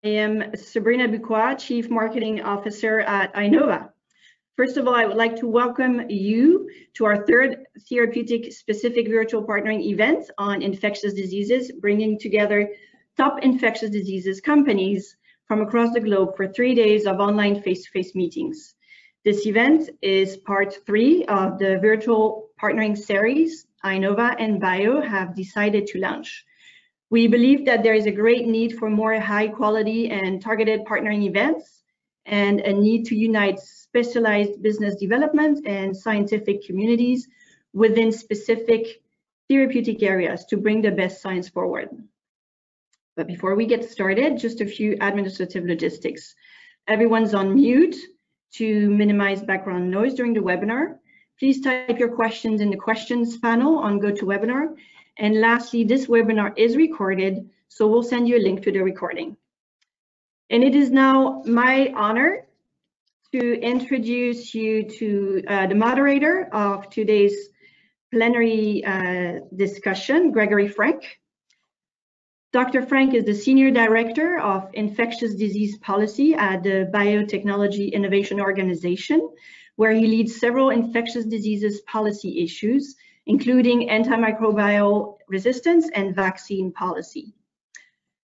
I am Sabrina Buqua, Chief Marketing Officer at Inova. First of all, I would like to welcome you to our third therapeutic-specific virtual partnering event on infectious diseases, bringing together top infectious diseases companies from across the globe for 3 days of online face-to-face meetings. This event is part 3 of the virtual partnering series Inova and Bio have decided to launch. We believe that there is a great need for more high quality and targeted partnering events and a need to unite specialized business development and scientific communities within specific therapeutic areas to bring the best science forward. But before we get started, just a few administrative logistics. Everyone's on mute to minimize background noise during the webinar. Please type your questions in the questions panel on GoToWebinar. And lastly, this webinar is recorded, so we'll send you a link to the recording. And it is now my honor to introduce you to the moderator of today's plenary discussion, Gregory Frank. Dr. Frank is the Senior Director of Infectious Disease Policy at the Biotechnology Innovation Organization, where he leads several infectious diseases policy issues, including antimicrobial resistance and vaccine policy.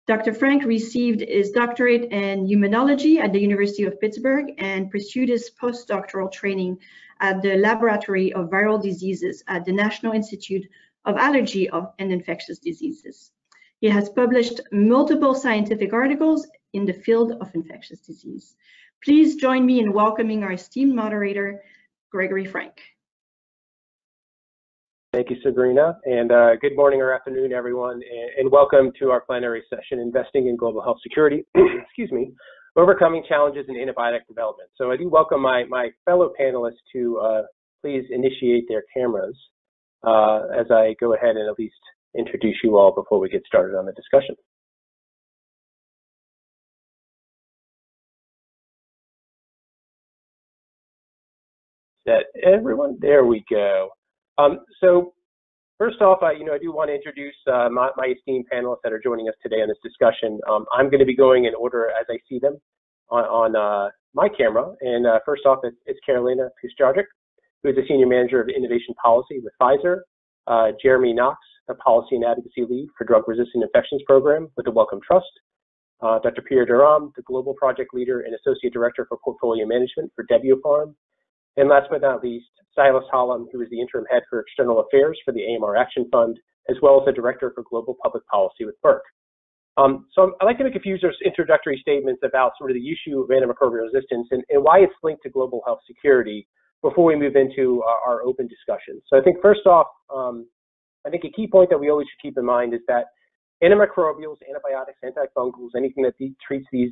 Dr. Frank received his doctorate in immunology at the University of Pittsburgh and pursued his postdoctoral training at the Laboratory of Viral Diseases at the National Institute of Allergy and Infectious Diseases. He has published multiple scientific articles in the field of infectious disease. Please join me in welcoming our esteemed moderator, Gregory Frank. Thank you, Sabrina, and good morning or afternoon, everyone, and welcome to our plenary session, Investing in Global Health Security, excuse me, Overcoming Challenges in Antibiotic Development. So I do welcome my fellow panelists to please initiate their cameras as I go ahead and at least introduce you all before we get started on the discussion. Is that everyone? There we go. So first off, I do want to introduce my esteemed panelists that are joining us today on this discussion. I'm going to be going in order as I see them on my camera. And first off, it's Carolina Piszczarczyk, who is the Senior Manager of Innovation Policy with Pfizer. Jeremy Knox, the Policy and Advocacy Lead for Drug-Resistant Infections Program with the Wellcome Trust. Dr. Pierre Durham, the Global Project Leader and Associate Director for Portfolio Management for Debiopharm. And last but not least, Silas Hallam, who is the Interim Head for External Affairs for the Amr Action Fund, as well as the Director for Global Public Policy with Merck. So I'd like to make a few introductory statements about sort of the issue of antimicrobial resistance and why it's linked to global health security before we move into our open discussion. So I think first off, I think a key point that we always should keep in mind is that antimicrobials, antibiotics, antifungals, anything that treats these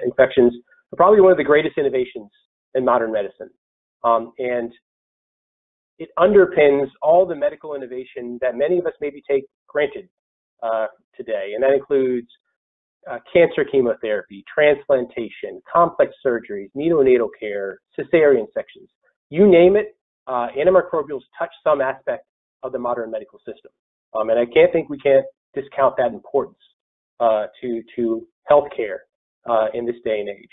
infections are probably one of the greatest innovations in modern medicine. And it underpins all the medical innovation that many of us maybe take granted today. And that includes cancer chemotherapy, transplantation, complex surgeries, neonatal care, cesarean sections. You name it, antimicrobials touch some aspect of the modern medical system. And I we can't discount that importance to healthcare in this day and age.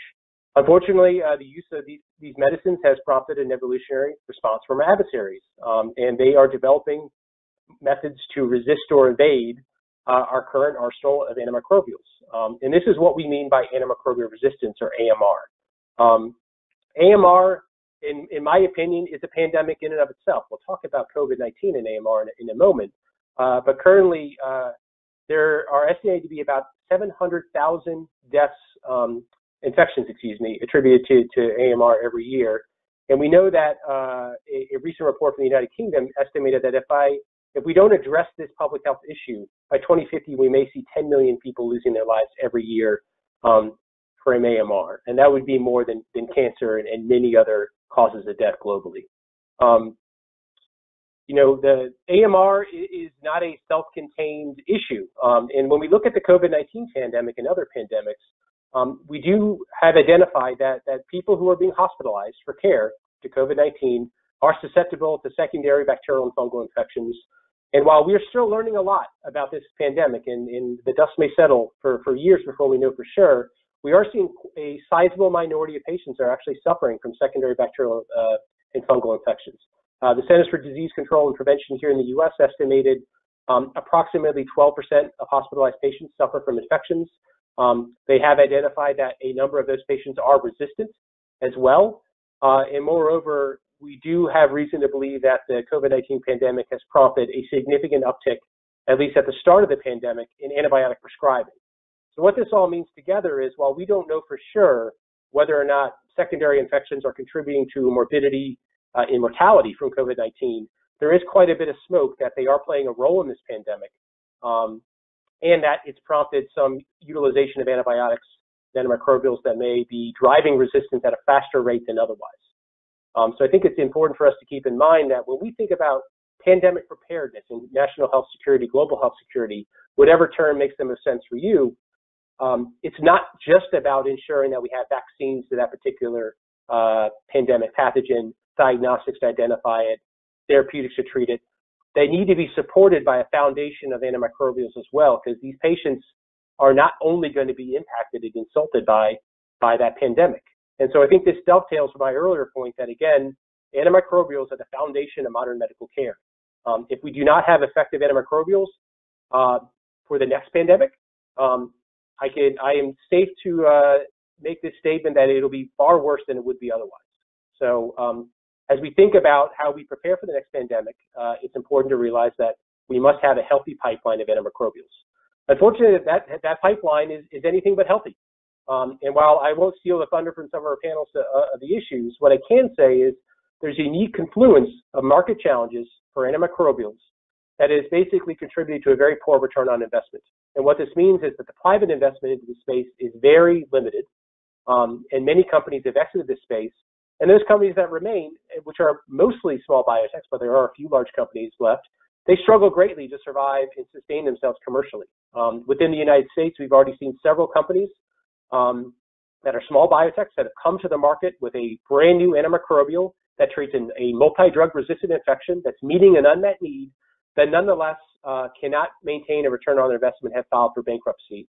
Unfortunately, the use of these medicines has prompted an evolutionary response from our adversaries, and they are developing methods to resist or evade our current arsenal of antimicrobials. And this is what we mean by antimicrobial resistance, or AMR. AMR, in my opinion, is a pandemic in and of itself. We'll talk about COVID-19 and AMR in a moment, but currently there are estimated to be about 700,000 deaths, infections, attributed to AMR every year. And we know that a recent report from the United Kingdom estimated that if we don't address this public health issue, by 2050, we may see 10 million people losing their lives every year from AMR. And that would be more than cancer and many other causes of death globally. The AMR is not a self-contained issue. And when we look at the COVID-19 pandemic and other pandemics, we do have identified that people who are being hospitalized for care to COVID-19 are susceptible to secondary bacterial and fungal infections. And while we are still learning a lot about this pandemic, and the dust may settle for years before we know for sure, we are seeing a sizable minority of patients are actually suffering from secondary bacterial and fungal infections. The Centers for Disease Control and Prevention here in the U.S. estimated approximately 12% of hospitalized patients suffer from infections. They have identified that a number of those patients are resistant as well. And moreover, we do have reason to believe that the COVID-19 pandemic has prompted a significant uptick, at least at the start of the pandemic, in antibiotic prescribing. So what this all means together is, while we don't know for sure whether or not secondary infections are contributing to morbidity and mortality from COVID-19, there is quite a bit of smoke that they are playing a role in this pandemic, and that it's prompted some utilization of antibiotics, antimicrobials, that may be driving resistance at a faster rate than otherwise. So I think it's important for us to keep in mind that when we think about pandemic preparedness and national health security, global health security, whatever term makes the most sense for you, it's not just about ensuring that we have vaccines to that particular pandemic pathogen, diagnostics to identify it, therapeutics to treat it. They need to be supported by a foundation of antimicrobials as well, because these patients are not only going to be impacted and insulted by that pandemic. And so I think this dovetails with my earlier point that, again, antimicrobials are the foundation of modern medical care. If we do not have effective antimicrobials for the next pandemic, I am safe to make this statement that it'll be far worse than it would be otherwise. So as we think about how we prepare for the next pandemic, it's important to realize that we must have a healthy pipeline of antimicrobials. Unfortunately, that pipeline is anything but healthy. And while I won't steal the thunder from some of our panels of the issues, what I can say is there's a unique confluence of market challenges for antimicrobials that is basically contributing to a very poor return on investment. And what this means is that the private investment into the space is very limited, and many companies have exited this space. And those companies that remain, which are mostly small biotechs, but there are a few large companies left, they struggle greatly to survive and sustain themselves commercially. Within the United States, we've already seen several companies that are small biotechs that have come to the market with a brand new antimicrobial that treats a multi-drug resistant infection that's meeting an unmet need, that nonetheless cannot maintain a return on their investment, have filed for bankruptcy,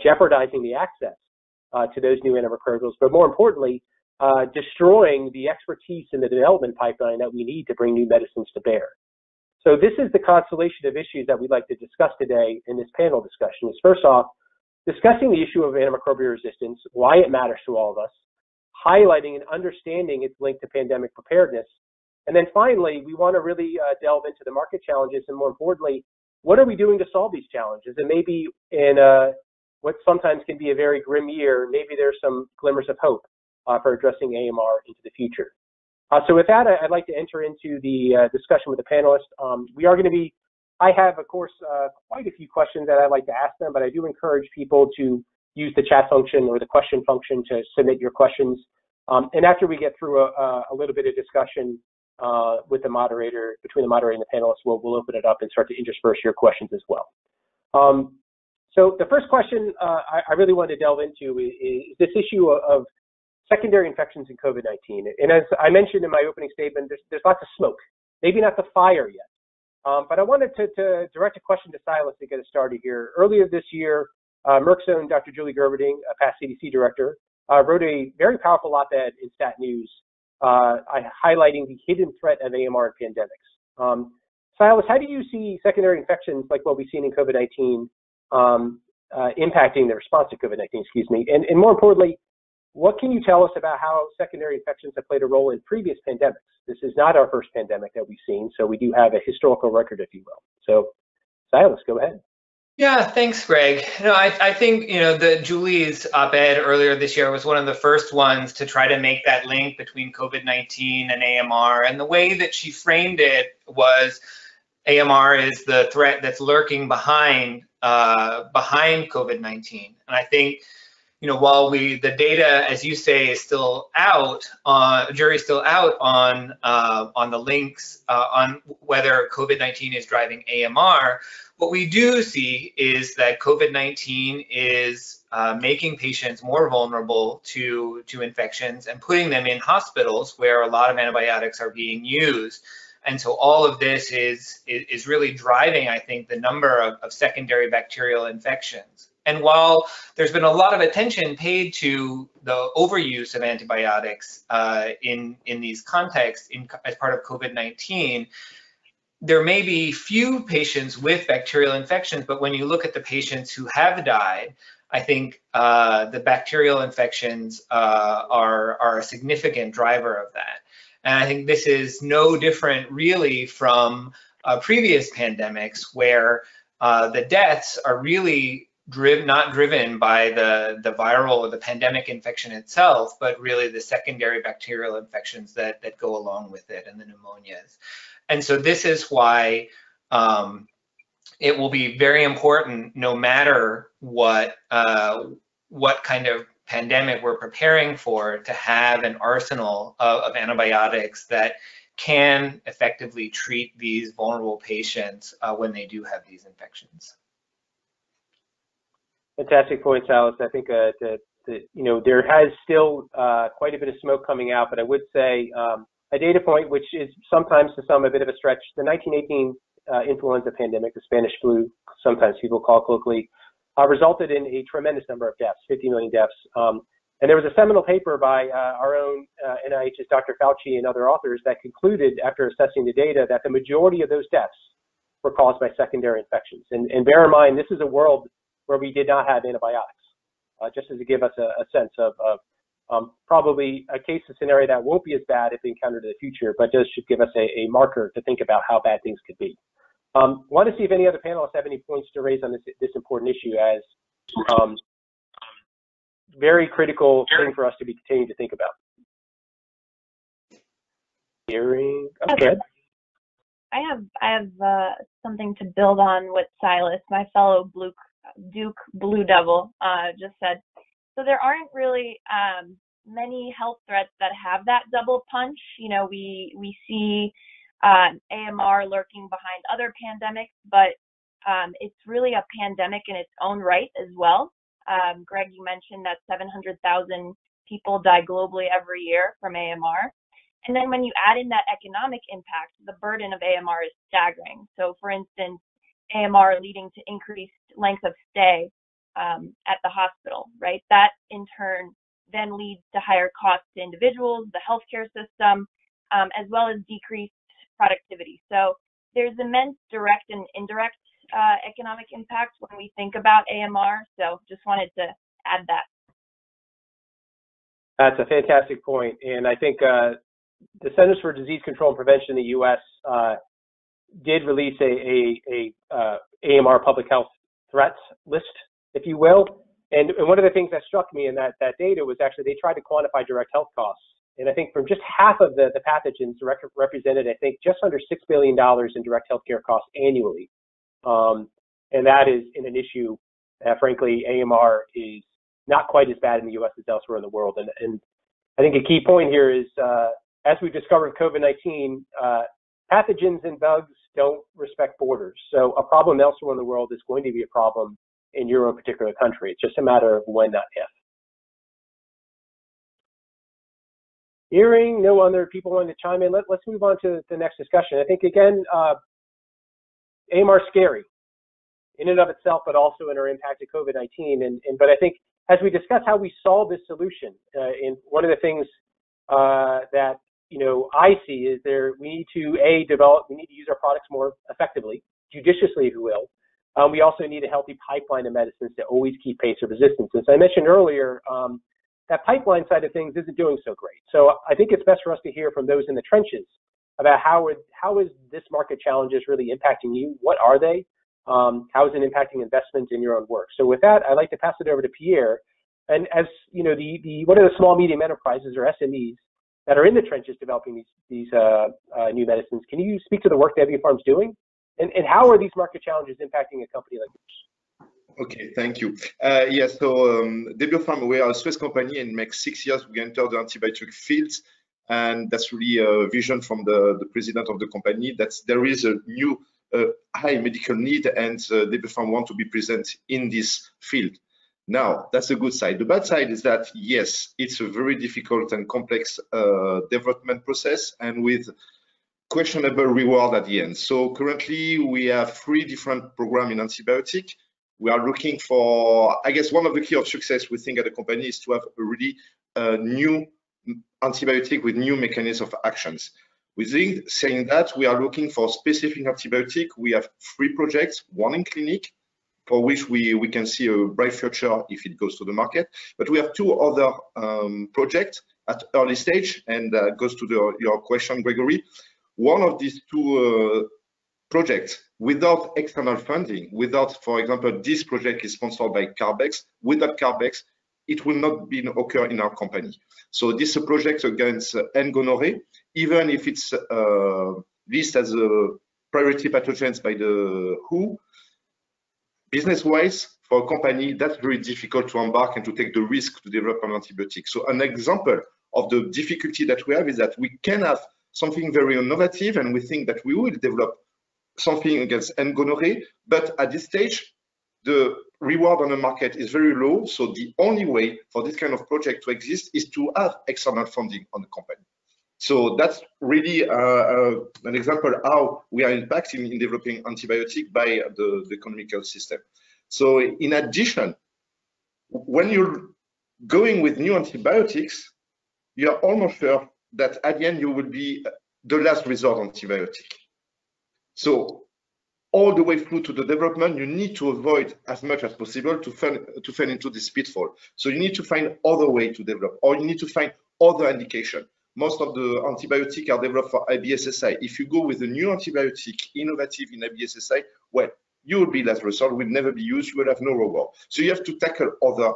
jeopardizing the access to those new antimicrobials, but more importantly, destroying the expertise in the development pipeline that we need to bring new medicines to bear. So this is the constellation of issues that we'd like to discuss today in this panel discussion. Is first off, discussing the issue of antimicrobial resistance, why it matters to all of us, highlighting and understanding its link to pandemic preparedness. And then finally, we want to really delve into the market challenges, and more importantly, what are we doing to solve these challenges? And maybe in what sometimes can be a very grim year, maybe there's some glimmers of hope for addressing AMR into the future. So with that, I'd like to enter into the discussion with the panelists. I have, of course, quite a few questions that I'd like to ask them, but I do encourage people to use the chat function or the question function to submit your questions. And after we get through a little bit of discussion with the moderator, between the moderator and the panelists, we'll open it up and start to intersperse your questions as well. So the first question I really wanted to delve into is this issue of secondary infections in COVID-19. And as I mentioned in my opening statement, there's lots of smoke, maybe not the fire yet. But I wanted to direct a question to Silas to get us started here. Earlier this year, Merck's own Dr. Julie Gerberding, a past CDC director, wrote a very powerful op-ed in Stat News highlighting the hidden threat of AMR in pandemics. Silas, how do you see secondary infections like what we've seen in COVID-19 impacting the response to COVID-19, and more importantly, what can you tell us about how secondary infections have played a role in previous pandemics? This is not our first pandemic that we've seen, so we do have a historical record, if you will. So, Silas, go ahead. Yeah, thanks, Greg. I think, the Julie's op-ed earlier this year was one of the first ones to try to make that link between COVID-19 and AMR. And the way that she framed it was AMR is the threat that's lurking behind COVID-19. And I think, while the data, as you say, is still out, jury's still out on the links on whether COVID-19 is driving AMR, what we do see is that COVID-19 is making patients more vulnerable to infections and putting them in hospitals where a lot of antibiotics are being used. And so all of this is really driving, I think, the number of secondary bacterial infections. And while there's been a lot of attention paid to the overuse of antibiotics in these contexts as part of COVID-19, there may be few patients with bacterial infections, but when you look at the patients who have died, I think the bacterial infections are a significant driver of that. And I think this is no different really from previous pandemics where the deaths are really not driven by the viral or the pandemic infection itself, but really the secondary bacterial infections that go along with it and the pneumonias. And so this is why it will be very important, no matter what kind of pandemic we're preparing for, to have an arsenal of antibiotics that can effectively treat these vulnerable patients when they do have these infections. Fantastic points, Alice. I think there has still quite a bit of smoke coming out, but I would say a data point, which is sometimes to some a bit of a stretch, the 1918 influenza pandemic, the Spanish flu, sometimes people call it colloquially, resulted in a tremendous number of deaths, 50 million deaths. And there was a seminal paper by our own NIH's Dr. Fauci and other authors that concluded, after assessing the data, that the majority of those deaths were caused by secondary infections. And bear in mind, this is a world where we did not have antibiotics, just as to give us a sense of probably a case scenario that won't be as bad if encountered in the future, but should give us a marker to think about how bad things could be. Want to see if any other panelists have any points to raise on this important issue as very critical thing for us to be continuing to think about. Hearing, okay. I have something to build on what Silas, my fellow Duke Blue Devil, just said. So there aren't really many health threats that have that double punch. You know, we see AMR lurking behind other pandemics, but it's really a pandemic in its own right as well. Greg, you mentioned that 700,000 people die globally every year from AMR. And then when you add in that economic impact, the burden of AMR is staggering. So for instance, AMR leading to increased length of stay at the hospital, right? That in turn then leads to higher costs to individuals, the healthcare system, as well as decreased productivity. So there's immense direct and indirect economic impact when we think about AMR. So just wanted to add that. That's a fantastic point. And I think the Centers for Disease Control and Prevention in the U.S. did release a AMR public health threats list, if you will. And one of the things that struck me in that data was actually they tried to quantify direct health costs. And I think from just half of the pathogens represented, I think, just under $6 billion in direct healthcare costs annually. And that is in an issue that, frankly, AMR is not quite as bad in the U.S. as elsewhere in the world. And I think a key point here is, as we discovered with COVID-19, pathogens and bugs don't respect borders. So a problem elsewhere in the world is going to be a problem in your own particular country. It's just a matter of when, not if. Hearing no other people wanting to chime in, let's move on to the next discussion. I think, again, AMR is scary in and of itself, but also in our impact of COVID-19. But I think as we discuss how we solve this solution, and one of the things that I see is we need to use our products more effectively, judiciously, if you will. We also need a healthy pipeline of medicines to always keep pace with resistance. As I mentioned earlier, that pipeline side of things isn't doing so great. So I think it's best for us to hear from those in the trenches about how is this market challenges really impacting you? What are they? How is it impacting investment in your own work? So with that, I'd like to pass it over to Pierre. And as you know, what are the small medium enterprises or SMEs that are in the trenches developing these new medicines? Can you speak to the work that WFarm's doing? And how are these market challenges impacting a company like yours? Okay, thank you. Yes, so WFarm, we are a Swiss company, and next 6 years we enter the antibiotic fields, and that's really a vision from the president of the company that there is a new high medical need, and WFarm want to be present in this field. Now, that's the good side. The bad side is that, yes, it's a very difficult and complex development process, and with questionable reward at the end. So currently we have 3 different programs in antibiotic. We are looking for, I guess, one of the key of success we think at the company is to have a really new antibiotic with new mechanism of actions. With saying that, we are looking for specific antibiotic. We have 3 projects, one in clinic, for which we can see a bright future if it goes to the market. But we have 2 other projects at early stage, and goes to your question, Gregory. One of these 2 projects, without external funding, without, for example, this project is sponsored by Carbex, without Carbex, it will not be occur in our company. So this is a project against N. gonorrhoeae, even if it's listed as a priority pathogens by the WHO. Business-wise, for a company, that's very difficult to embark and to take the risk to develop an antibiotic. So an example of the difficulty that we have is that we can have something very innovative, and we think that we will develop something against N. gonorrhoeae, but at this stage, the reward on the market is very low. So the only way for this kind of project to exist is to have external funding on the company. So that's really an example how we are impacting in developing antibiotic by the economical system. So in addition, when you're going with new antibiotics, you're almost sure that at the end you will be the last resort antibiotic. So all the way through to the development, you need to avoid as much as possible to fall into this pitfall. So you need to find other way to develop, or you need to find other indication. Most of the antibiotics are developed for IBSSI. If you go with a new antibiotic, innovative in IBSSI, well, you will be last resort, will never be used, you will have no reward. So you have to tackle other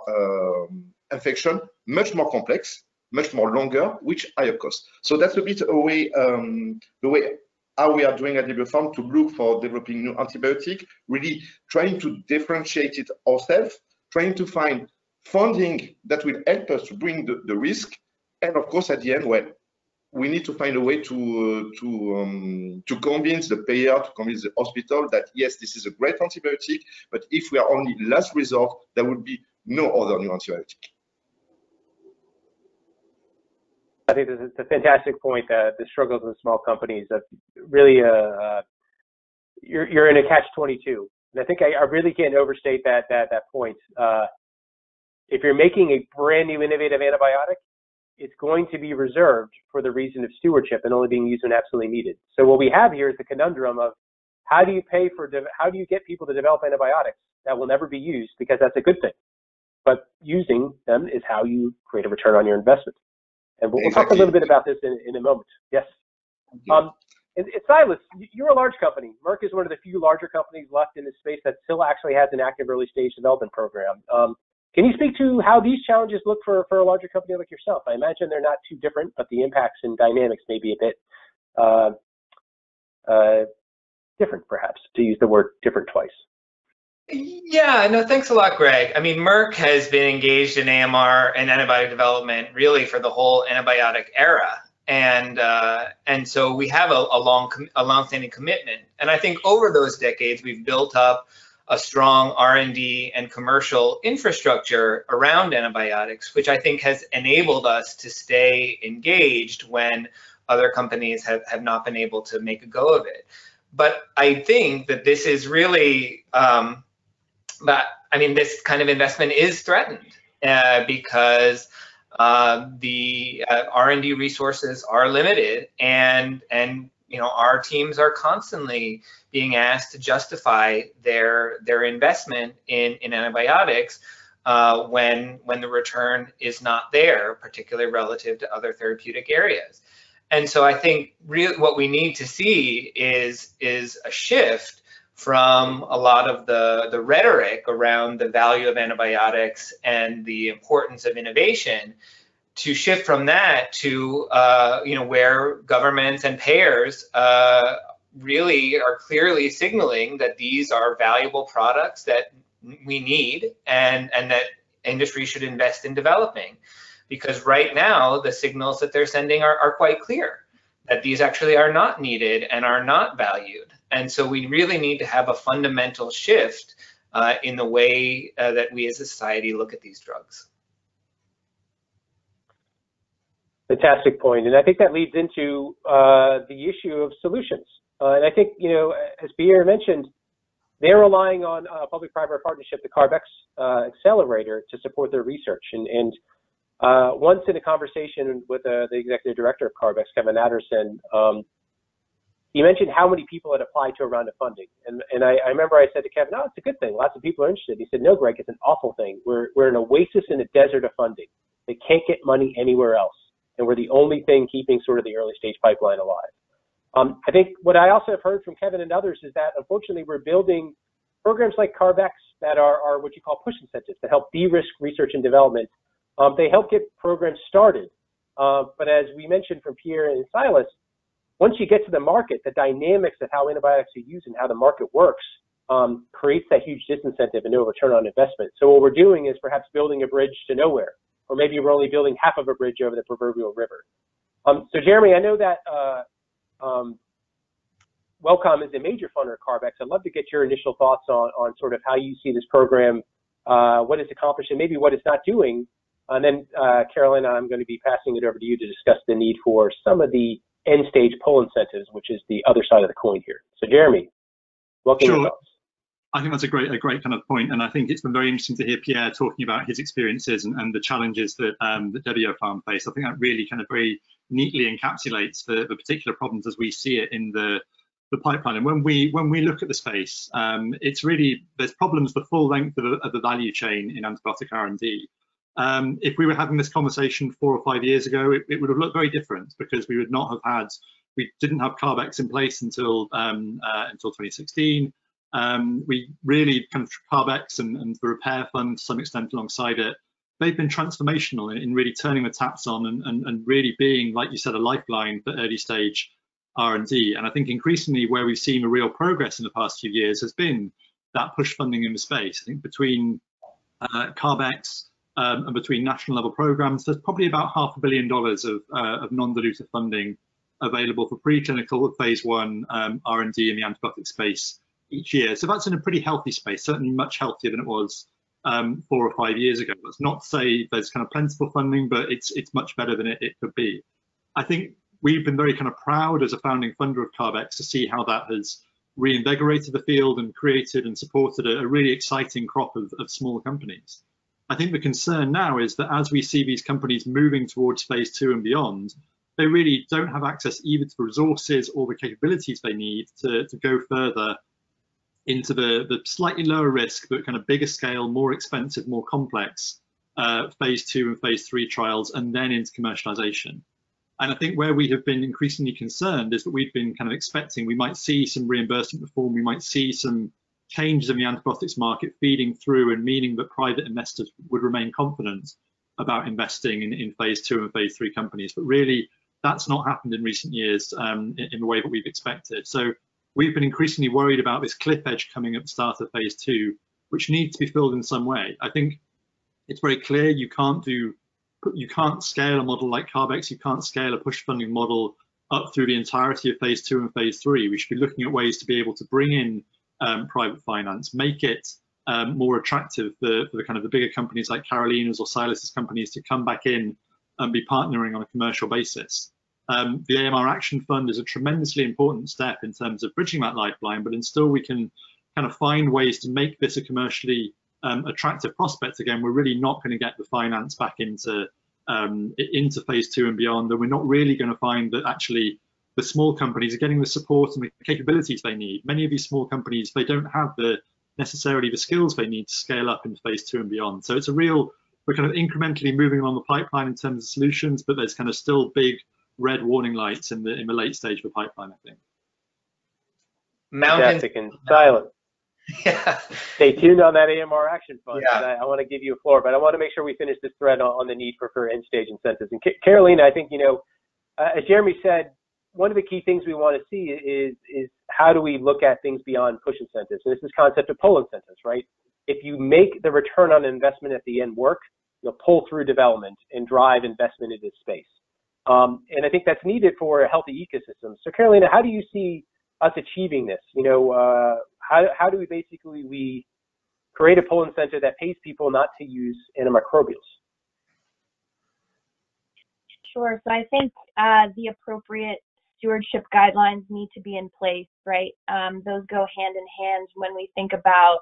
infection, much more complex, much more longer, which higher cost. So that's a bit a way, the way how we are doing at DBFarm to look for developing new antibiotic, really trying to differentiate it ourselves, trying to find funding that will help us to bring the risk. And of course, at the end, well, we need to find a way to convince the payer, to convince the hospital that yes, this is a great antibiotic, but if we are only last resort, there will be no other new antibiotic. I think this is a fantastic point. The struggles of small companies of really you're in a catch-22, and I think I really can't overstate that point. If you're making a brand new innovative antibiotic, it's going to be reserved for the reason of stewardship and only being used when absolutely needed. So what we have here is the conundrum of how do you get people to develop antibiotics that will never be used, because that's a good thing, but using them is how you create a return on your investment. And we'll talk a little bit about this in a moment. Yes. Silas, you're a large company. Merck is one of the few larger companies left in this space that still actually has an active early stage development program. Can you speak to how these challenges look for a larger company like yourself? I imagine they're not too different, but the impacts and dynamics may be a bit different, perhaps, to use the word different twice. Yeah, no, thanks a lot, Greg. I mean, Merck has been engaged in AMR and antibiotic development really for the whole antibiotic era. And so we have a long-standing commitment. And I think over those decades, we've built up a strong R&D and commercial infrastructure around antibiotics, which I think has enabled us to stay engaged when other companies have not been able to make a go of it. But I think that this is really, this kind of investment is threatened because the R&D resources are limited, and our teams are constantly being asked to justify their investment in antibiotics when the return is not there, particularly relative to other therapeutic areas. And so I think really what we need to see is a shift from a lot of the rhetoric around the value of antibiotics and the importance of innovation, to shift from that to where governments and payers really are clearly signaling that these are valuable products that we need and that industry should invest in developing. Because right now the signals that they're sending are quite clear that these actually are not needed and are not valued. And so we really need to have a fundamental shift in the way that we as a society look at these drugs. Fantastic point. And I think that leads into the issue of solutions. And I think, as Pierre mentioned, they're relying on a public-private partnership, the CARB-X Accelerator, to support their research. And once in a conversation with the executive director of CARB-X, Kevin Adderson, he mentioned how many people had applied to a round of funding. And I remember I said to Kevin, "No, it's a good thing. Lots of people are interested." He said, "No, Greg, it's an awful thing. We're an oasis in a desert of funding. They can't get money anywhere else. And we're the only thing keeping sort of the early stage pipeline alive." I think what I also have heard from Kevin and others is that, unfortunately, we're building programs like CARB-X that are what you call push incentives that help de-risk research and development. They help get programs started. But as we mentioned from Pierre and Silas, once you get to the market, the dynamics of how antibiotics are used and how the market works creates that huge disincentive and no return on investment. So what we're doing is perhaps building a bridge to nowhere, or maybe we're only building half of a bridge over the proverbial river. So Jeremy, I know that Wellcome is a major funder of CARB-X. I'd love to get your initial thoughts on sort of how you see this program, what it's accomplished, and maybe what it's not doing. And then, Carolina, I'm going to be passing it over to you to discuss the need for some of the end-stage pull incentives, which is the other side of the coin here. So, Jeremy, welcome. Sure. I think that's a great kind of point, and I think it's been very interesting to hear Pierre talking about his experiences and the challenges that that WO Farm face. I think that really kind of very neatly encapsulates the particular problems as we see it in the pipeline. And when we look at the space, it's really, there's problems the full length of the value chain in antibiotic R&D. If we were having this conversation 4 or 5 years ago, it would have looked very different, because we didn't have CARB-X in place until 2016. We really kind of CARB-X and the repair fund to some extent alongside it, they've been transformational in really turning the taps on and really being, like you said, a lifeline for early stage R&D. And I think increasingly where we've seen a real progress in the past few years has been that push funding in the space. I think between CARB-X and between national level programs, there's probably about $500 million of non-dilutive funding available for preclinical phase 1 R&D in the antibiotic space each year. So that's in a pretty healthy space, certainly much healthier than it was 4 or 5 years ago. That's not to say there's kind of plentiful funding, but it's much better than it could be. I think we've been very kind of proud as a founding funder of CARB-X to see how that has reinvigorated the field and created and supported a really exciting crop of small companies. I think the concern now is that as we see these companies moving towards phase 2 and beyond, they really don't have access either to the resources or the capabilities they need to go further into the slightly lower risk, but kind of bigger scale, more expensive, more complex phase 2 and phase 3 trials, and then into commercialization. And I think where we have been increasingly concerned is that we've been kind of expecting we might see some reimbursement reform, we might see some changes in the antibiotics market feeding through and meaning that private investors would remain confident about investing in phase 2 and phase 3 companies. But really, that's not happened in recent years in the way that we've expected. So we've been increasingly worried about this cliff edge coming at the start of phase 2, which needs to be filled in some way. I think it's very clear you can't scale a model like CARB-X, you can't scale a push funding model up through the entirety of phase 2 and phase 3. We should be looking at ways to be able to bring in private finance, make it more attractive for the kind of the bigger companies like Carolina's or Silas's companies to come back in and be partnering on a commercial basis. The Amr Action Fund is a tremendously important step in terms of bridging that lifeline, but until we can kind of find ways to make this a commercially attractive prospect again, we're really not going to get the finance back into phase 2 and beyond, and we're not really going to find that actually the small companies are getting the support and the capabilities they need. Many of these small companies, they don't have necessarily the skills they need to scale up into phase 2 and beyond. So it's we're kind of incrementally moving along the pipeline in terms of solutions, but there's kind of still big red warning lights in the late stage of the pipeline, I think. Fantastic and silent. Yeah. Stay tuned on that AMR Action Fund. Yeah. I want to give you a floor, but I want to make sure we finish this thread on the need for end-stage incentives. And Carolina, I think, as Jeremy said, one of the key things we want to see is how do we look at things beyond push incentives? And this is concept of pull incentives, right? If you make the return on investment at the end work, you'll pull through development and drive investment into space. And I think that's needed for a healthy ecosystem. So Carolina, how do you see us achieving this? How do we basically create a pull incentive that pays people not to use antimicrobials? Sure. So I think the appropriate stewardship guidelines need to be in place, right? Those go hand in hand when we think about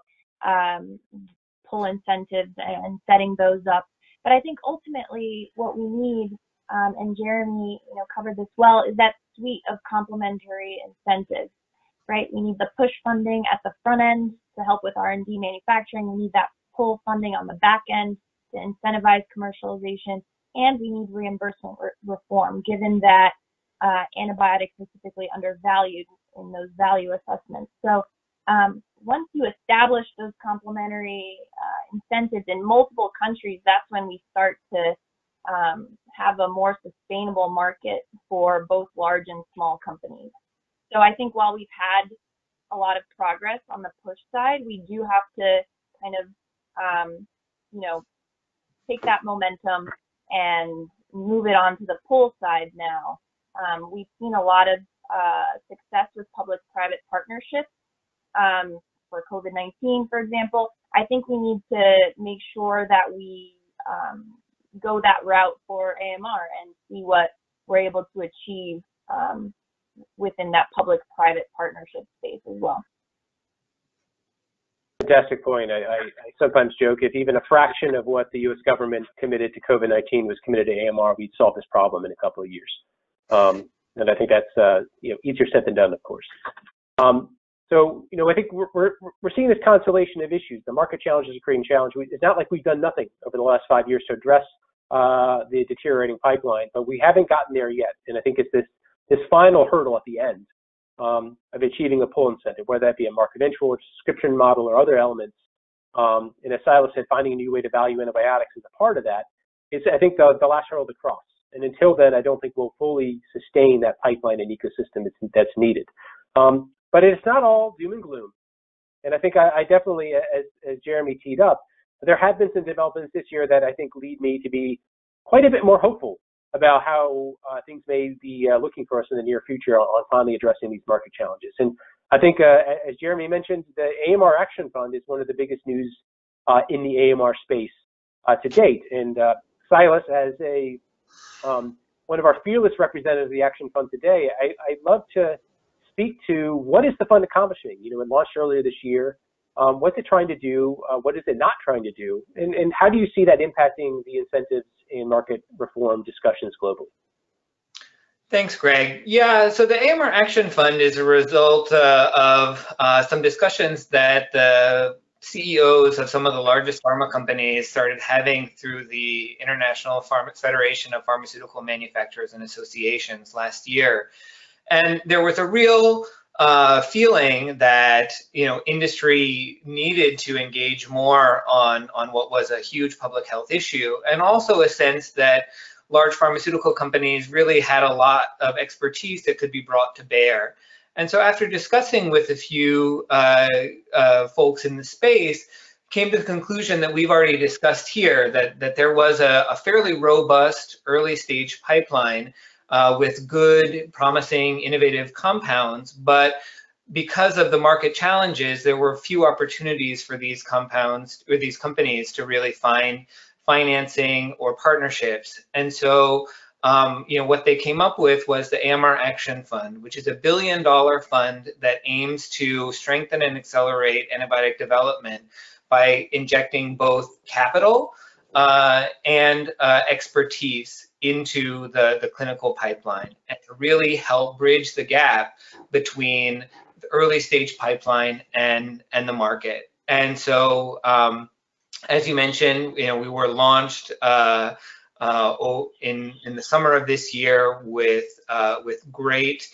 pull incentives and setting those up. But I think ultimately what we need, and Jeremy, covered this well, is that suite of complementary incentives, right? We need the push funding at the front end to help with R&D manufacturing. We need that pull funding on the back end to incentivize commercialization, and we need reimbursement reform, given that antibiotics are typically undervalued in those value assessments. So once you establish those complementary incentives in multiple countries, that's when we start to have a more sustainable market for both large and small companies. So I think while we've had a lot of progress on the push side, we do have to kind of, take that momentum and move it on to the pull side now. We've seen a lot of success with public-private partnerships for COVID-19, for example. I think we need to make sure that we go that route for AMR and see what we're able to achieve within that public-private partnership space as well. Fantastic point. I sometimes joke, if even a fraction of what the U.S. government committed to COVID-19 was committed to AMR, we'd solve this problem in a couple of years. And I think that's easier said than done, of course. So I think we're seeing this constellation of issues. The market challenges are creating challenge. It's not like we've done nothing over the last 5 years to address the deteriorating pipeline, but we haven't gotten there yet. And I think it's this final hurdle at the end of achieving a pull incentive, whether that be a market entry or subscription model or other elements. And as Silas said, finding a new way to value antibiotics is a part of that. It's, I think, the last hurdle to cross. And until then, I don't think we'll fully sustain that pipeline and ecosystem that's needed. But it's not all doom and gloom. And I think I definitely, as Jeremy teed up, there have been some developments this year that I think lead me to be quite a bit more hopeful about how things may be looking for us in the near future on finally addressing these market challenges. And I think, as Jeremy mentioned, the Amr Action Fund is one of the biggest news in the AMR space to date. And Silas, as one of our fearless representatives of the Action Fund today, I'd love to speak to what is the fund accomplishing? It launched earlier this year. What's it trying to do? What is it not trying to do? And how do you see that impacting the incentives in market reform discussions globally? Thanks, Greg. Yeah, so the Amr Action Fund is a result of some discussions that the CEOs of some of the largest pharma companies started having through the International Federation of Pharmaceutical Manufacturers and Associations last year. And there was a real feeling that industry needed to engage more on what was a huge public health issue, and also a sense that large pharmaceutical companies really had a lot of expertise that could be brought to bear. And so after discussing with a few folks in the space, came to the conclusion that we've already discussed here, that there was a fairly robust early stage pipeline with good, promising, innovative compounds, but because of the market challenges, there were few opportunities for these compounds or these companies to really find financing or partnerships. And so, what they came up with was the Amr Action Fund, which is $1 billion fund that aims to strengthen and accelerate antibiotic development by injecting both capital and expertise into the clinical pipeline, and to really help bridge the gap between the early stage pipeline and the market. And so, as you mentioned, we were launched in the summer of this year with great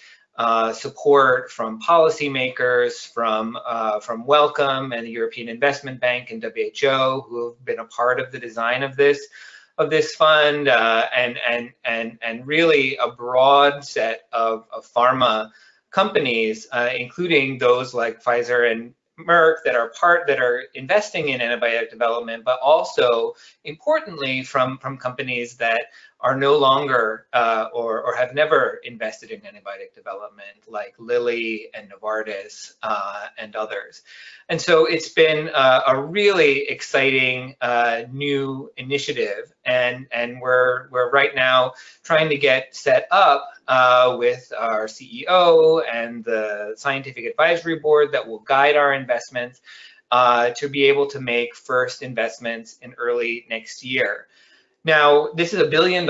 support from policymakers, from Wellcome and the European Investment Bank and WHO, who have been a part of the design of this fund, and really a broad set of pharma companies, including those like Pfizer and Merck that are investing in antibiotic development, but also importantly from companies that are no longer or have never invested in antibiotic development, like Lilly and Novartis and others. And so it's been a really exciting new initiative, and we're right now trying to get set up with our CEO and the scientific advisory board that will guide our investments to be able to make first investments in early next year. Now, this is $1 billion,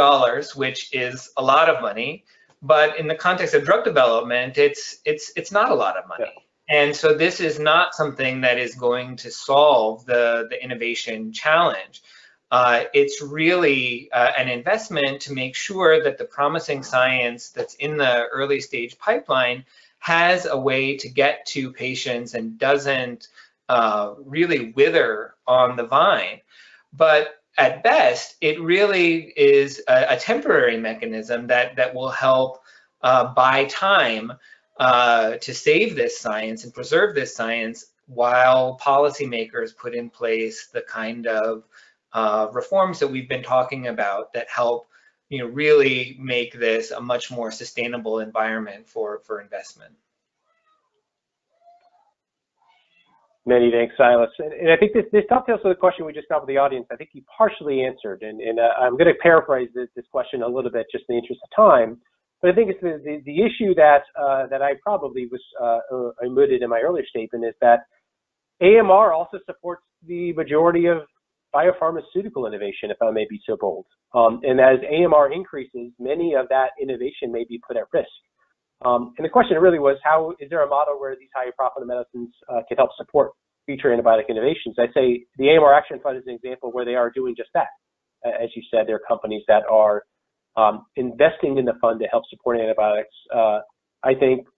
which is a lot of money, but in the context of drug development, it's not a lot of money. Yeah. And so this is not something that is going to solve the innovation challenge. It's really an investment to make sure that the promising science that's in the early stage pipeline has a way to get to patients and doesn't really wither on the vine. But at best, it really is a temporary mechanism that will help buy time to save this science and preserve this science while policymakers put in place the kind of reforms that we've been talking about that help, really make this a much more sustainable environment for investment. Many thanks, Silas. And I think this dovetails to the question we just got with the audience. I think you partially answered, and I'm going to paraphrase this question a little bit just in the interest of time. But I think it's the issue that I probably was alluded in my earlier statement is that AMR also supports the majority of biopharmaceutical innovation, if I may be so bold. And as AMR increases, many of that innovation may be put at risk. And the question really was, how is there a model where these high profit medicines can help support future antibiotic innovations? I say the Amr Action Fund is an example where they are doing just that. As you said, there are companies that are investing in the fund to help support antibiotics. I think,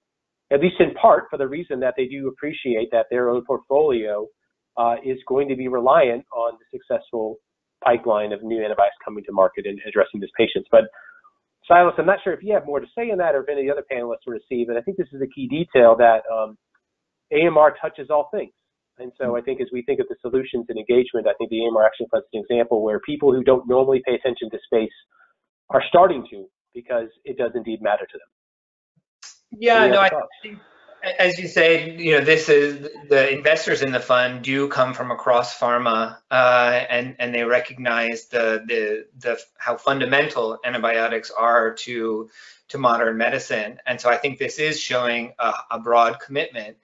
at least in part, for the reason that they do appreciate that their own portfolio is going to be reliant on the successful pipeline of new antibiotics coming to market and addressing these patients. But Silas, I'm not sure if you have more to say on that or if any of the other panelists want to see, but I think this is a key detail that AMR touches all things. And so I think as we think of the solutions and engagement, I think the AMR Action Fund is an example where people who don't normally pay attention to space are starting to, because it does indeed matter to them. Yeah, no, I think, as you say, this is the investors in the fund do come from across pharma, and they recognize the how fundamental antibiotics are to modern medicine, and so I think this is showing a broad commitment.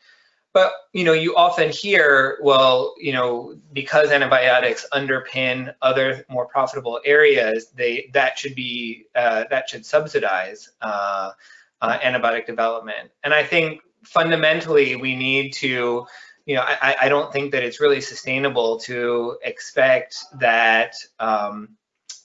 But you often hear, well, because antibiotics underpin other more profitable areas, that should subsidize antibiotic development, and I think fundamentally we need to, I don't think that it's really sustainable to expect that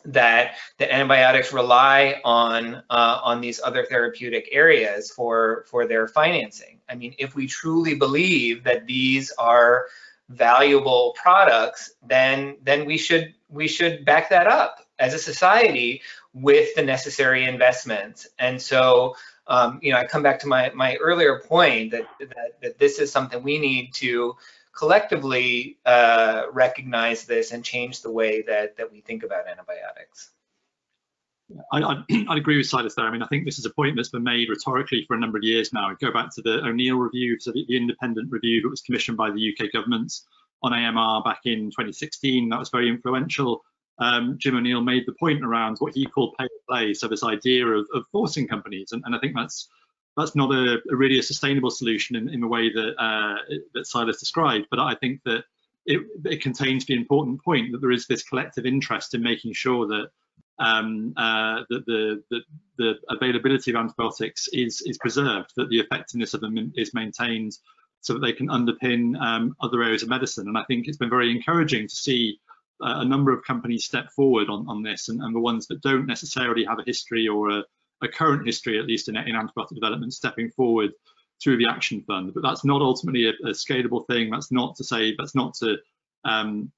that antibiotics rely on these other therapeutic areas for their financing. I mean, if we truly believe that these are valuable products, then we should back that up as a society with the necessary investments. And so I come back to my earlier point that this is something we need to collectively recognize this and change the way that we think about antibiotics. I'd agree with Silas there. I mean, I think this is a point that's been made rhetorically for a number of years now. Go back to the O'Neill review, so the independent review that was commissioned by the UK government on AMR back in 2016. That was very influential. Jim O'Neill made the point around what he called pay to play, so this idea of forcing companies, and I think that's not really a sustainable solution in the way that Silas described. But I think that it contains the important point that there is this collective interest in making sure that the availability of antibiotics is preserved, that the effectiveness of them is maintained, so that they can underpin other areas of medicine. And I think it's been very encouraging to see a number of companies step forward on this, and the ones that don't necessarily have a history or a current history, at least in antibiotic development, stepping forward through the Action Fund. But that's not ultimately a scalable thing. That's not to kind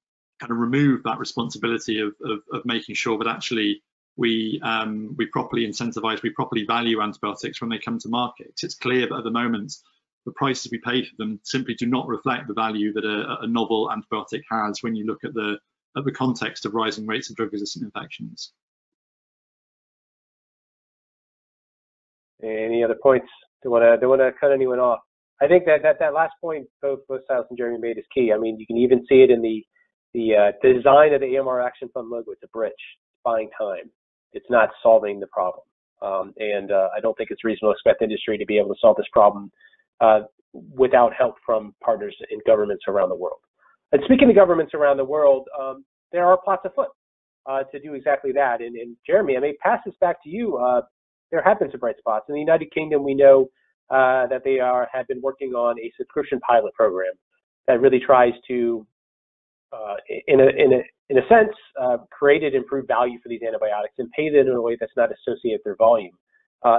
of remove that responsibility of making sure that actually we properly incentivize, we properly value antibiotics when they come to market. It's clear that at the moment the prices we pay for them simply do not reflect the value that a novel antibiotic has when you look at the context of rising rates of drug-resistant infections. Any other points? Don't want to cut anyone off. I think that last point both Silas and Jeremy made is key. I mean, you can even see it in the design of the Amr Action Fund logo. It's a bridge, buying time. It's not solving the problem. I don't think it's reasonable to expect industry to be able to solve this problem without help from partners in governments around the world. And speaking of governments around the world, there are plots afoot to do exactly that. And Jeremy, I may pass this back to you. There have been some bright spots. In the United Kingdom, we know that they have been working on a subscription pilot program that really tries to, in a sense, create and improve value for these antibiotics and pay them in a way that's not associated with their volume.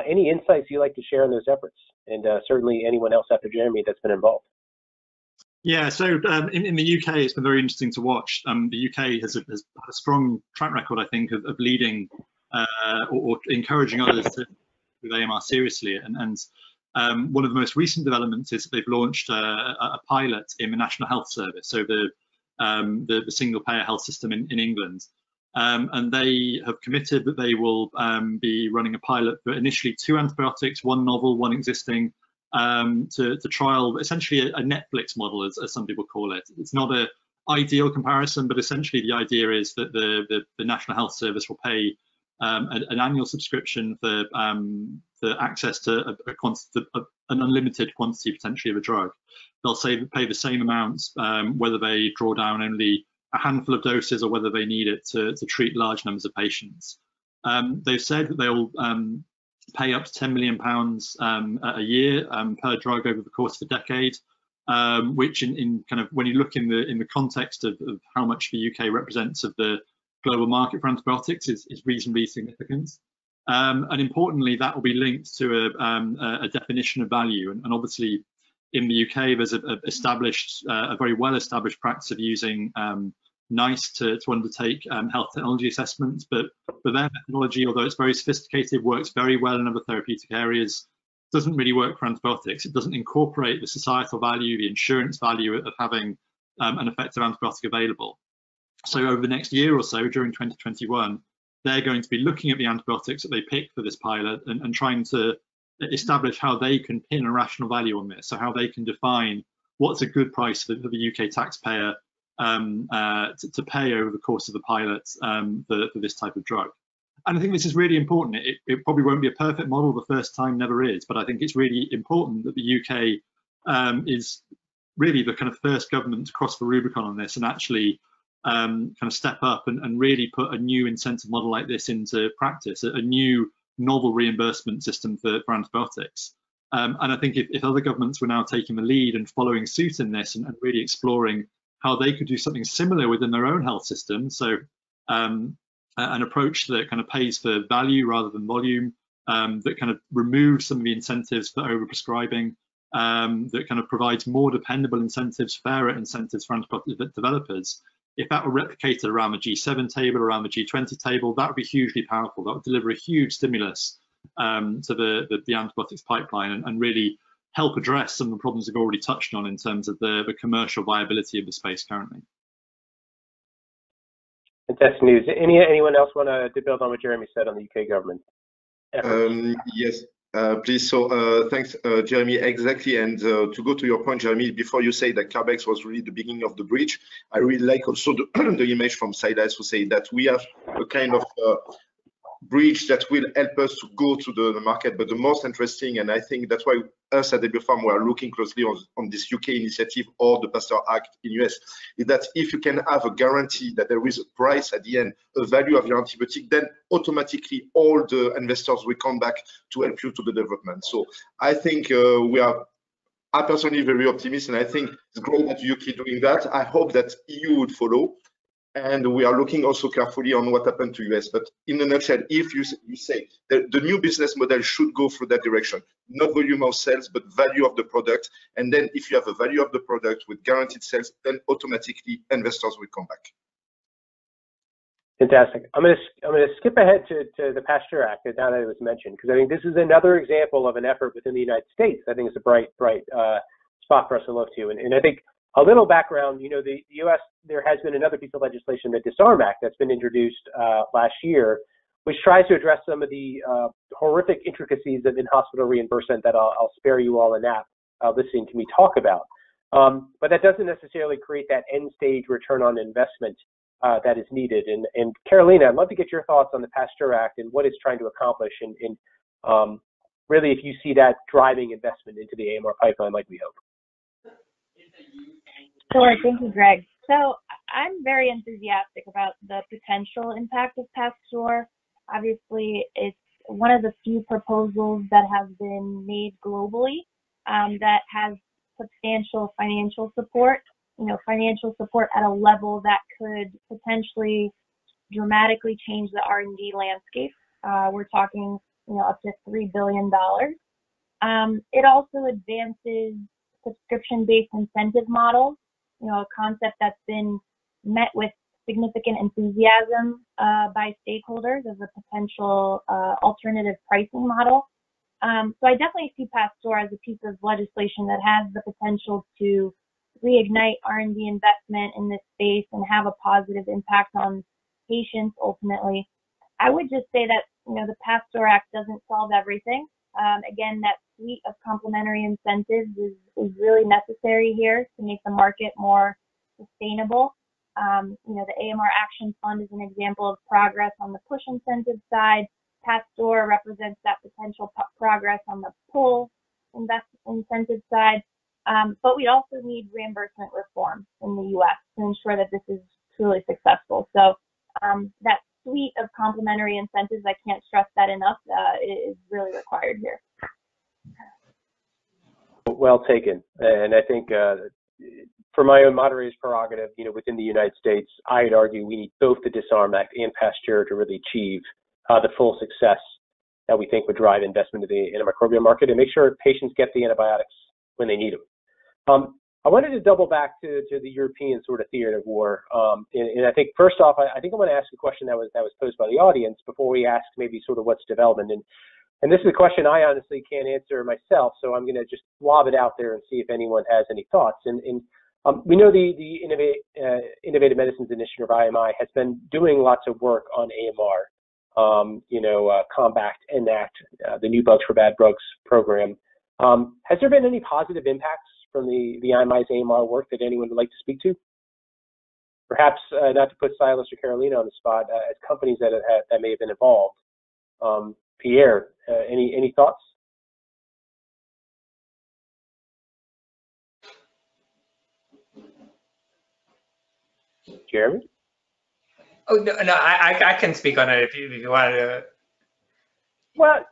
Any insights you'd like to share on those efforts? And certainly anyone else after Jeremy that's been involved. Yeah, so in the UK, it's been very interesting to watch. The UK has had a strong track record, I think, of leading or encouraging others to with AMR seriously. And one of the most recent developments is that they've launched a pilot in the National Health Service, so the single-payer health system in England. And they have committed that they will be running a pilot for initially 2 antibiotics, 1 novel, 1 existing, to trial essentially a Netflix model, as some people call it. It's not an ideal comparison, but essentially the idea is that the National Health Service will pay an annual subscription for access to an unlimited quantity potentially of a drug. They'll pay the same amounts whether they draw down only a handful of doses or whether they need it to treat large numbers of patients. They've said that they'll pay up to £10 million a year per drug over the course of a decade, which in kind of when you look in the context of how much the UK represents of the global market for antibiotics is reasonably significant. And importantly, that will be linked to a definition of value. And obviously, in the UK, there's a very well-established practice of using NICE to undertake health technology assessments, but their methodology, although it's very sophisticated, works very well in other therapeutic areas, doesn't really work for antibiotics. It doesn't incorporate the societal value, the insurance value of having an effective antibiotic available. So over the next year or so, during 2021, they're going to be looking at the antibiotics that they pick for this pilot and trying to establish how they can pin a rational value on this, so how they can define what's a good price for the UK taxpayer to pay over the course of the pilot for this type of drug. And I think this is really important. It probably won't be a perfect model the first time, never is, but I think it's really important that the UK is really the kind of first government to cross the Rubicon on this and actually kind of step up and really put a new incentive model like this into practice, a new novel reimbursement system for antibiotics. And I think if other governments were now taking the lead and following suit in this and really exploring how they could do something similar within their own health system, so an approach that kind of pays for value rather than volume, that kind of removes some of the incentives for overprescribing, that kind of provides more dependable incentives, fairer incentives for antibiotic developers. If that were replicated around the G7 table, around the G20 table, that would be hugely powerful. That would deliver a huge stimulus to the antibiotics pipeline and really help address some of the problems we've already touched on in terms of the commercial viability of the space currently. Fantastic news. Anyone else want to build on what Jeremy said on the UK government? Yes. Please. So thanks, Jeremy. Exactly. And to go to your point, Jeremy, before you say that Carbex was really the beginning of the bridge, I really like also the image from Silas who say that we have a kind of bridge that will help us to go to the market. But the most interesting, and I think that's why us at DBFarm we are looking closely on this UK initiative or the Pasteur Act in US, is that if you can have a guarantee that there is a price at the end, a value of your antibiotic, then automatically all the investors will come back to help you to the development. So I think I'm personally very optimistic, and I think it's great that you keep doing that. I hope that EU would follow. And we are looking also carefully on what happened to US. But in a nutshell, if you say that the new business model should go through that direction, not volume of sales, but value of the product. And then if you have a value of the product with guaranteed sales, then automatically investors will come back. Fantastic. I'm going to skip ahead to the Pasteur Act now that it was mentioned, because I think this is another example of an effort within the United States. I think it's a bright spot for us to look to. And I think a little background, you know, the U.S., there has been another piece of legislation, the Disarm Act, that's been introduced last year, which tries to address some of the horrific intricacies of in-hospital reimbursement that I'll spare you all in that listening to me talk about. But that doesn't necessarily create that end-stage return on investment that is needed. And Carolina, I'd love to get your thoughts on the PASTEUR Act and what it's trying to accomplish, and really if you see that driving investment into the AMR pipeline like we hope. Sure, thank you, Greg. So I'm very enthusiastic about the potential impact of PASTEUR. Obviously, it's one of the few proposals that have been made globally that has substantial financial support, financial support at a level that could potentially dramatically change the R&D landscape. We're talking, up to $3 billion. It also advances subscription-based incentive models, a concept that's been met with significant enthusiasm by stakeholders as a potential alternative pricing model. So I definitely see PASTEUR as a piece of legislation that has the potential to reignite R&D investment in this space and have a positive impact on patients ultimately. I would just say that, the PASTEUR Act doesn't solve everything. Again, that suite of complementary incentives is really necessary here to make the market more sustainable. The Amr Action Fund is an example of progress on the push incentive side. PASTEUR represents that potential progress on the pull incentive side. But we also need reimbursement reform in the U.S. to ensure that this is truly successful. So that suite of complementary incentives, I can't stress that enough, is really required here. Well taken. And I think for my own moderator's prerogative, within the United States, I'd argue we need both the Disarm Act and PASTEUR to really achieve the full success that we think would drive investment in the antimicrobial market and make sure patients get the antibiotics when they need them. I wanted to double back to the European sort of theater of war. And I think first off, I think I want to ask a question that was posed by the audience before we ask maybe sort of what's development. And this is a question I honestly can't answer myself, so I'm going to just lob it out there and see if anyone has any thoughts. And we know the Innovative Medicines Initiative, IMI, has been doing lots of work on AMR, Compact, Enact, the New Bugs for Bad Drugs program. Has there been any positive impacts from the IMI's AMR work that anyone would like to speak to? Perhaps not to put Silas or Carolina on the spot, as companies that may have been involved. Pierre, any thoughts? Jeremy? Oh no, I can speak on it if you want to. Well,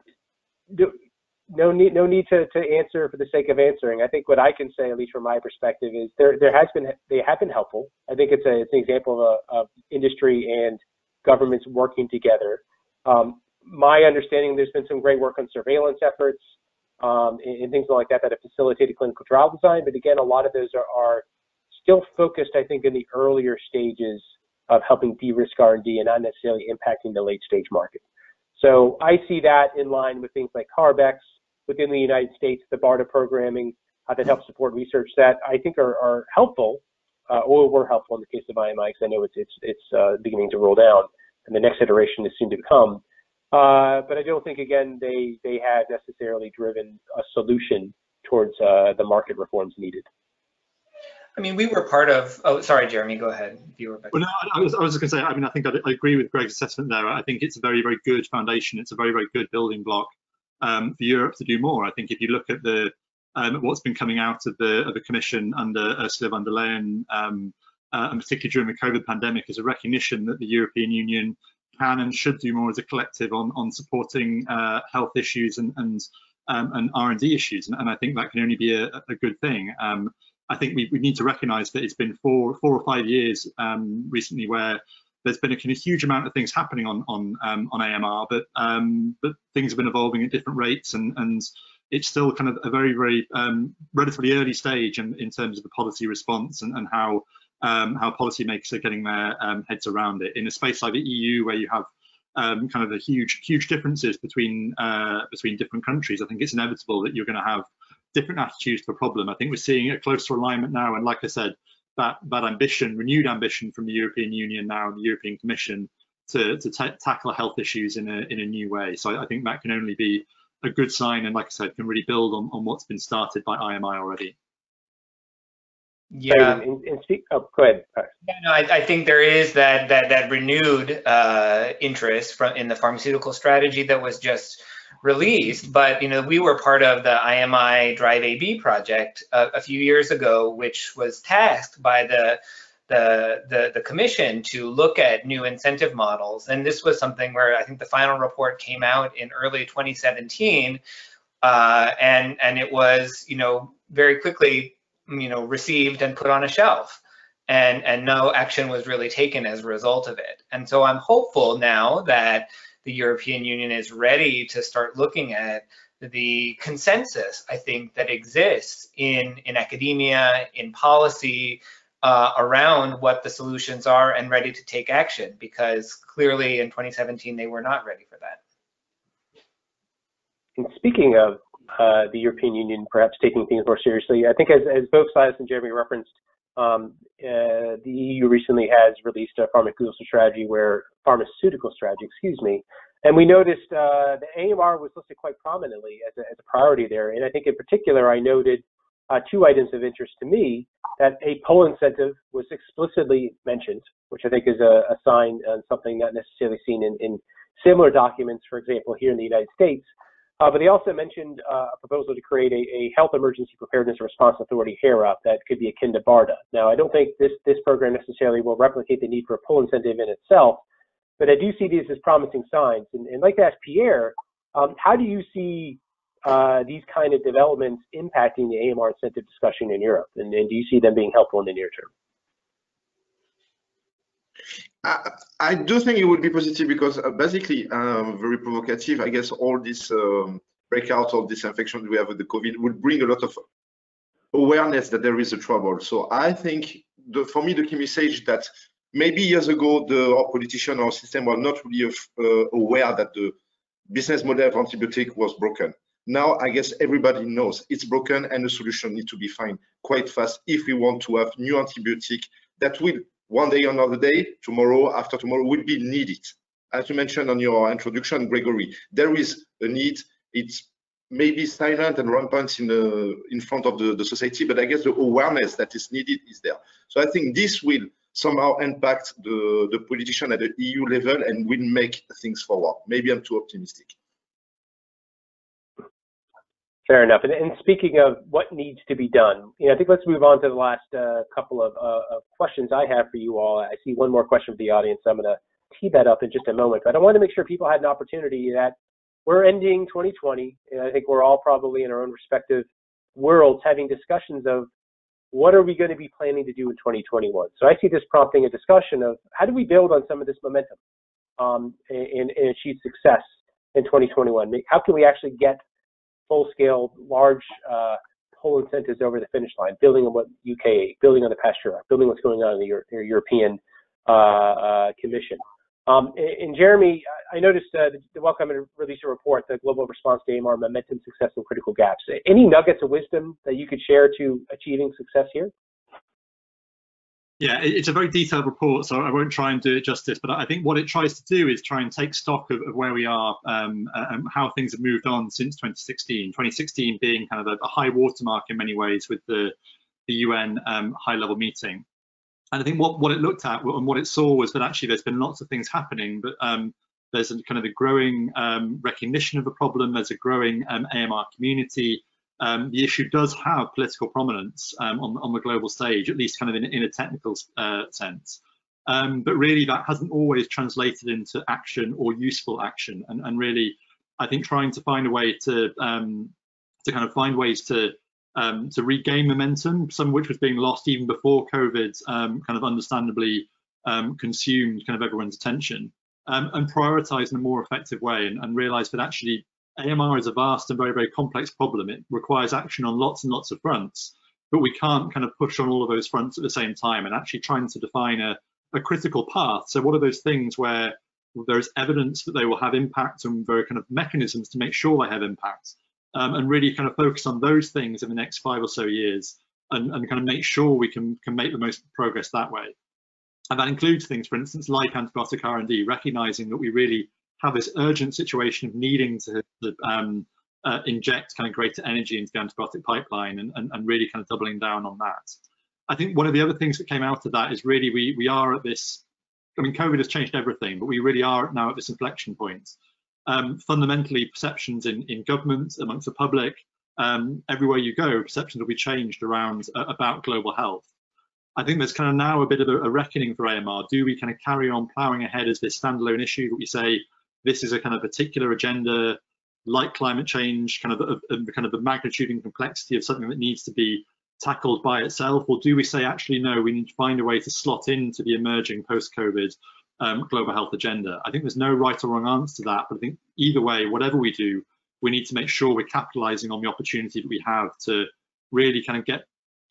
no need to answer for the sake of answering. I think what I can say, at least from my perspective, is they have been helpful. I think it's an example of industry and governments working together. My understanding, there's been some great work on surveillance efforts and things like that have facilitated clinical trial design. But again, a lot of those are still focused, I think, in the earlier stages of helping de-risk R&D and not necessarily impacting the late stage market. So I see that in line with things like CARB-X within the United States, the BARDA programming that helps support research that I think are helpful or were helpful in the case of IMI, because I know it's beginning to roll down and the next iteration is soon to come. But I don't think, again, they have necessarily driven a solution towards the market reforms needed. I mean, we were part of. Oh, sorry, Jeremy. Go ahead. You were back. Well, no, I was just going to say. I mean, I think I agree with Greg's assessment there. I think it's a very, very good foundation. It's a very, very good building block for Europe to do more. I think if you look at the what's been coming out of the Commission under Ursula von der Leyen, and particularly during the COVID pandemic, is a recognition that the European Union can and should do more as a collective on supporting health issues and R&D issues, and I think that can only be a good thing. I think we need to recognise that it's been four or 5 years recently where there's been a kind of huge amount of things happening on AMR, but things have been evolving at different rates, and it's still kind of a very, very relatively early stage in terms of the policy response and how policymakers are getting their heads around it. In a space like the EU, where you have kind of the huge differences between different countries, I think it's inevitable that you're going to have different attitudes to the problem. I think we're seeing a closer alignment now, and like I said, that ambition, renewed ambition from the European Union now and the European Commission tackle health issues in a new way. So I think that can only be a good sign, and like I said, can really build on what's been started by IMI already. Yeah. Oh, go ahead. Yeah, no, I think there is that renewed interest in the pharmaceutical strategy that was just released. But we were part of the IMI Drive AB project a few years ago, which was tasked by the commission to look at new incentive models. And this was something where I think the final report came out in early 2017, and it was very quickly received and put on a shelf, and no action was really taken as a result of it. And so I'm hopeful now that the European Union is ready to start looking at the consensus, I think, that exists in academia, in policy, around what the solutions are, and ready to take action, because clearly in 2017 they were not ready for that. And speaking of the European Union perhaps taking things more seriously, I think as both Silas and Jeremy referenced, the EU recently has released a pharmaceutical strategy, and we noticed the AMR was listed quite prominently as a priority there. And I think in particular, I noted two items of interest to me: that a pull incentive was explicitly mentioned, which I think is a sign and something not necessarily seen in similar documents, for example, here in the United States. But they also mentioned a proposal to create a Health Emergency Preparedness and Response Authority, HERA, that could be akin to BARDA. Now, I don't think this program necessarily will replicate the need for a pull incentive in itself, but I do see these as promising signs. And I'd like to ask Pierre, how do you see these kind of developments impacting the AMR incentive discussion in Europe? And do you see them being helpful in the near term? I do think it would be positive, because basically, very provocative, I guess all this breakout of this infection we have with the COVID will bring a lot of awareness that there is a trouble. So I think, for me, the key message that maybe years ago, our politician or system were not really aware that the business model of antibiotic was broken. Now, I guess everybody knows it's broken, and a solution needs to be found quite fast if we want to have new antibiotic that will, one day or another day, tomorrow, after tomorrow, will be needed. As you mentioned on your introduction, Gregory, there is a need. It's maybe silent and rampant in front of the society, but I guess the awareness that is needed is there. So I think this will somehow impact the politician at the EU level and will make things forward. Maybe I'm too optimistic. Fair enough. And speaking of what needs to be done, I think let's move on to the last couple of questions I have for you all. I see one more question from the audience. I'm going to tee that up in just a moment, but I want to make sure people had an opportunity that we're ending 2020, and I think we're all probably in our own respective worlds having discussions of what are we going to be planning to do in 2021. So I see this prompting a discussion of how do we build on some of this momentum and achieve success in 2021? How can we actually get full-scale, large pull incentives over the finish line, building on what UK, building on the Pasteur, building what's going on in the European Commission. And Jeremy, I noticed the Wellcome released a report, the Global Response to AMR, Momentum, Success, and Critical Gaps. Any nuggets of wisdom that you could share to achieving success here? Yeah, it's a very detailed report, so I won't try and do it justice, but I think what it tries to do is try and take stock of where we are and how things have moved on since 2016. 2016 being kind of a high watermark in many ways with the UN high-level meeting. And I think what it looked at and what it saw was that actually there's been lots of things happening, but there's a kind of a growing recognition of the problem, there's a growing AMR community. The issue does have political prominence on the global stage, at least kind of in a technical sense. But really that hasn't always translated into action or useful action. And really, I think trying to find a way to kind of find ways to regain momentum, some of which was being lost even before COVID kind of understandably consumed kind of everyone's attention, and prioritize in a more effective way and realize that actually AMR is a vast and very, very complex problem. It requires action on lots and lots of fronts, but we can't kind of push on all of those fronts at the same time, and actually trying to define a critical path. So what are those things where there's evidence that they will have impact, and there are kind of mechanisms to make sure they have impact, and really kind of focus on those things in the next 5 or so years and kind of make sure we can make the most progress that way. And that includes things, for instance, like antibiotic R&D, recognizing that we really have this urgent situation of needing to inject kind of greater energy into the antibiotic pipeline and really kind of doubling down on that. I think one of the other things that came out of that is really we are at this, I mean, COVID has changed everything, but we really are now at this inflection point. Fundamentally, perceptions in government, amongst the public, everywhere you go, perceptions will be changed around about global health. I think there's kind of now a bit of a reckoning for AMR. Do we kind of carry on ploughing ahead as this standalone issue that we say this is a kind of particular agenda, like climate change, kind of the magnitude and complexity of something that needs to be tackled by itself, or do we say actually no, we need to find a way to slot into the emerging post-COVID global health agenda? I think there's no right or wrong answer to that, but I think either way, whatever we do, we need to make sure we're capitalizing on the opportunity that we have to really kind of get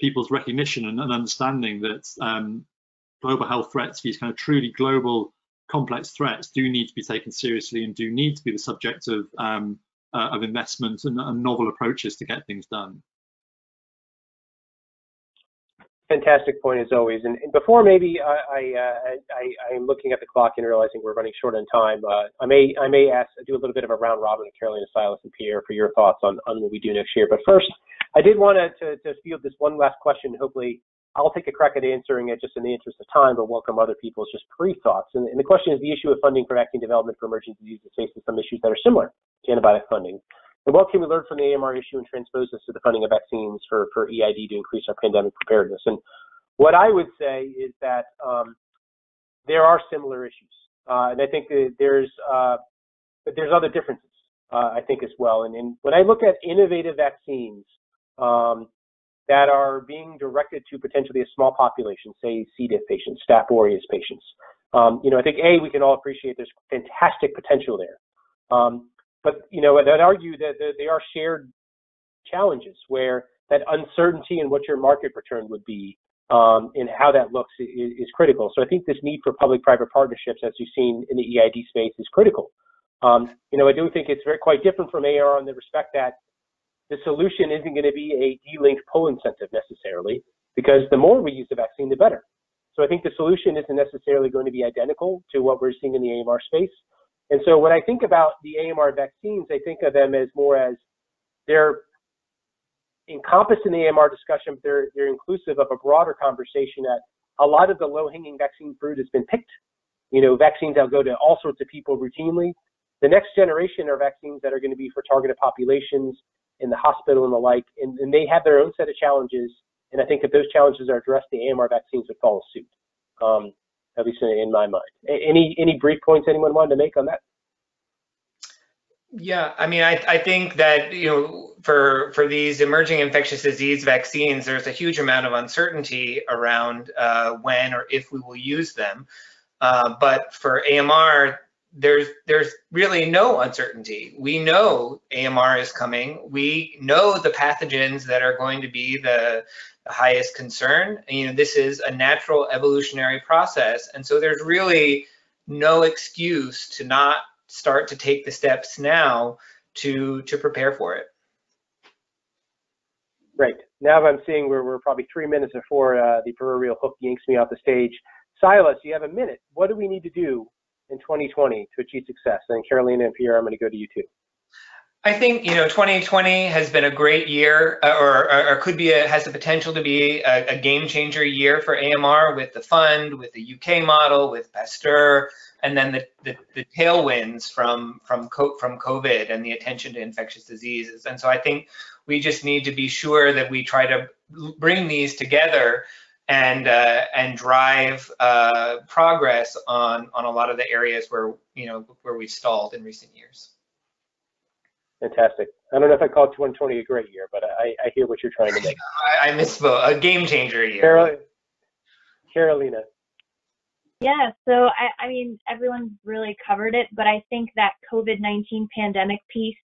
people's recognition and understanding that global health threats, these kind of truly global complex threats, do need to be taken seriously and do need to be the subject of investment and novel approaches to get things done. Fantastic point as always. And before maybe I'm looking at the clock and realizing we're running short on time, I may do a little bit of a round robin of Carolina, Silas, and Pierre for your thoughts on what we do next year. But first, I did want to field this one last question. Hopefully, I'll take a crack at answering it just in the interest of time, but welcome other people's just pre-thoughts. And the question is the issue of funding for vaccine development for emerging diseases faces some issues that are similar to antibiotic funding. And what can we learn from the AMR issue and transpose this to the funding of vaccines for EID to increase our pandemic preparedness? And what I would say is that there are similar issues. And I think that there's other differences, I think, as well. And when I look at innovative vaccines that are being directed to potentially a small population, say C. diff patients, Staph aureus patients, I think, we can all appreciate there's fantastic potential there. But, I'd argue that they are shared challenges where that uncertainty in what your market return would be and how that looks is critical. So I think this need for public-private partnerships, as you've seen in the EID space, is critical. I do think it's quite different from AR in the respect that the solution isn't going to be a de-linked pull incentive necessarily, because the more we use the vaccine, the better. So I think the solution isn't necessarily going to be identical to what we're seeing in the AMR space. And so when I think about the AMR vaccines, I think of them as more as they're encompassed in the AMR discussion, but they're inclusive of a broader conversation that a lot of the low-hanging vaccine fruit has been picked. Vaccines that go to all sorts of people routinely. The next generation are vaccines that are going to be for targeted populations in the hospital and the like, and they have their own set of challenges. And I think if those challenges are addressed, the AMR vaccines would follow suit. At least in my mind. Any brief points anyone wanted to make on that? Yeah, I mean, I think that, for these emerging infectious disease vaccines, there's a huge amount of uncertainty around when or if we will use them. But for AMR, there's really no uncertainty. We know AMR is coming. We know the pathogens that are going to be the highest concern. This is a natural evolutionary process. And so there's really no excuse to not start to take the steps now to prepare for it. Right. Now I'm seeing we're probably 3 minutes before the proverbial hook yanks me off the stage. Silas, you have a minute. What do we need to do in 2020 to achieve success? And Carolina and Pierre, I'm going to go to you too. I think 2020 has been a great year, or has the potential to be a game changer year for AMR with the fund, with the UK model, with Pasteur, and then the tailwinds from COVID and the attention to infectious diseases. And so I think we just need to be sure that we try to bring these together and drive progress on a lot of the areas where we've stalled in recent years. Fantastic. I don't know if I called 2020 a great year, but I hear what you're trying to make. I misspoke. A game changer year. Carolina. Yeah, so I mean, everyone's really covered it, but I think that COVID-19 pandemic piece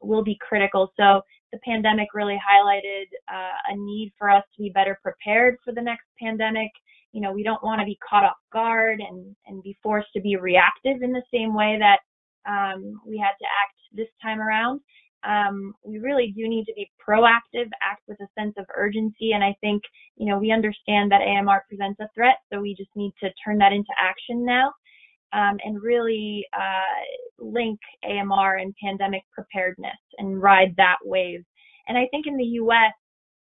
will be critical. So the pandemic really highlighted a need for us to be better prepared for the next pandemic. We don't want to be caught off guard and be forced to be reactive in the same way that we had to act this time around. we really do need to be proactive, act with a sense of urgency. And I think, we understand that AMR presents a threat, so we just need to turn that into action now, and really link AMR and pandemic preparedness and ride that wave. And I think in the US,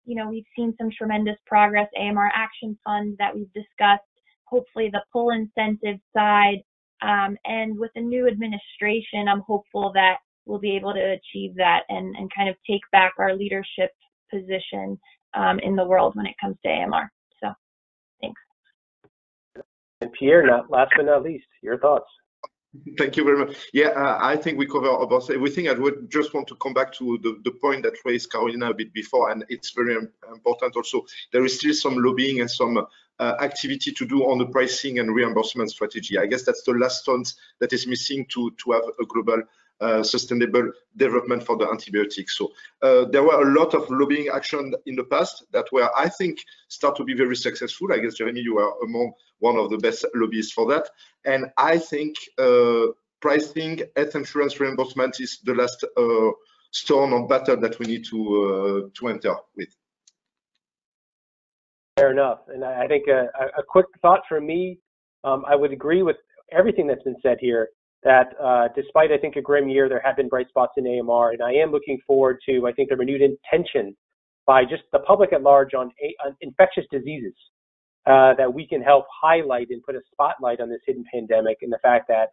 we've seen some tremendous progress, Amr Action Fund that we've discussed, hopefully the pull incentive side, and with the new administration, I'm hopeful that we'll be able to achieve that and kind of take back our leadership position in the world when it comes to AMR. So, thanks. And Pierre, last but not least, your thoughts. Thank you very much. Yeah, I think we cover about everything. I would just want to come back to the point that raised Carolina a bit before, and it's very important also. There is still some lobbying and some activity to do on the pricing and reimbursement strategy. I guess that's the last stones that is missing to have a global sustainable development for the antibiotics. So there were a lot of lobbying action in the past that were, I think, start to be very successful. I guess, Jeremy, you are among one of the best lobbyists for that. And I think pricing, health insurance reimbursement is the last stone on battle that we need to enter with. Fair enough. And I think a quick thought from me, I would agree with everything that's been said here, that despite, I think, a grim year, there have been bright spots in AMR, and I am looking forward to, I think, the renewed intention by just the public at large on infectious diseases, that we can help highlight and put a spotlight on this hidden pandemic, and the fact that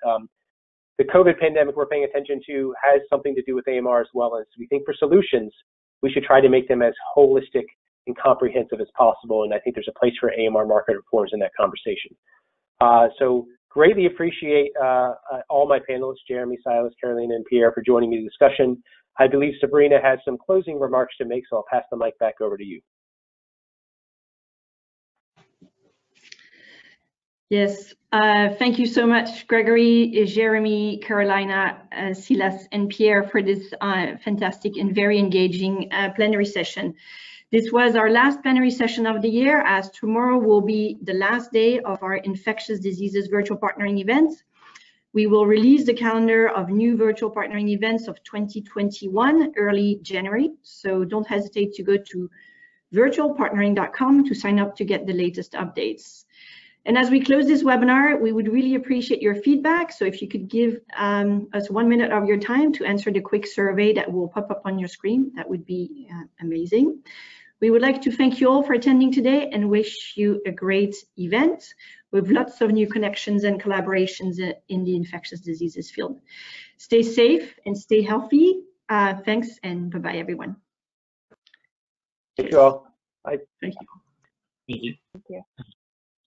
the COVID pandemic we're paying attention to has something to do with AMR as well. As we think for solutions, we should try to make them as holistic and comprehensive as possible, and I think there's a place for AMR market reforms in that conversation. So greatly appreciate all my panelists, Jeremy, Silas, Carolina, and Pierre, for joining me in the discussion. I believe Sabrina has some closing remarks to make, so I'll pass the mic back over to you. Yes, thank you so much, Gregory, Jeremy, Carolina, Silas, and Pierre for this fantastic and very engaging plenary session. This was our last plenary session of the year, as tomorrow will be the last day of our infectious diseases virtual partnering events. We will release the calendar of new virtual partnering events of 2021 early January, so don't hesitate to go to virtualpartnering.com to sign up to get the latest updates. And as we close this webinar, we would really appreciate your feedback. So if you could give us 1 minute of your time to answer the quick survey that will pop up on your screen, that would be amazing. We would like to thank you all for attending today and wish you a great event with lots of new connections and collaborations in the infectious diseases field. Stay safe and stay healthy. Thanks, and bye-bye, everyone. Thank you all. Bye. Thank you. Thank you. Thank you.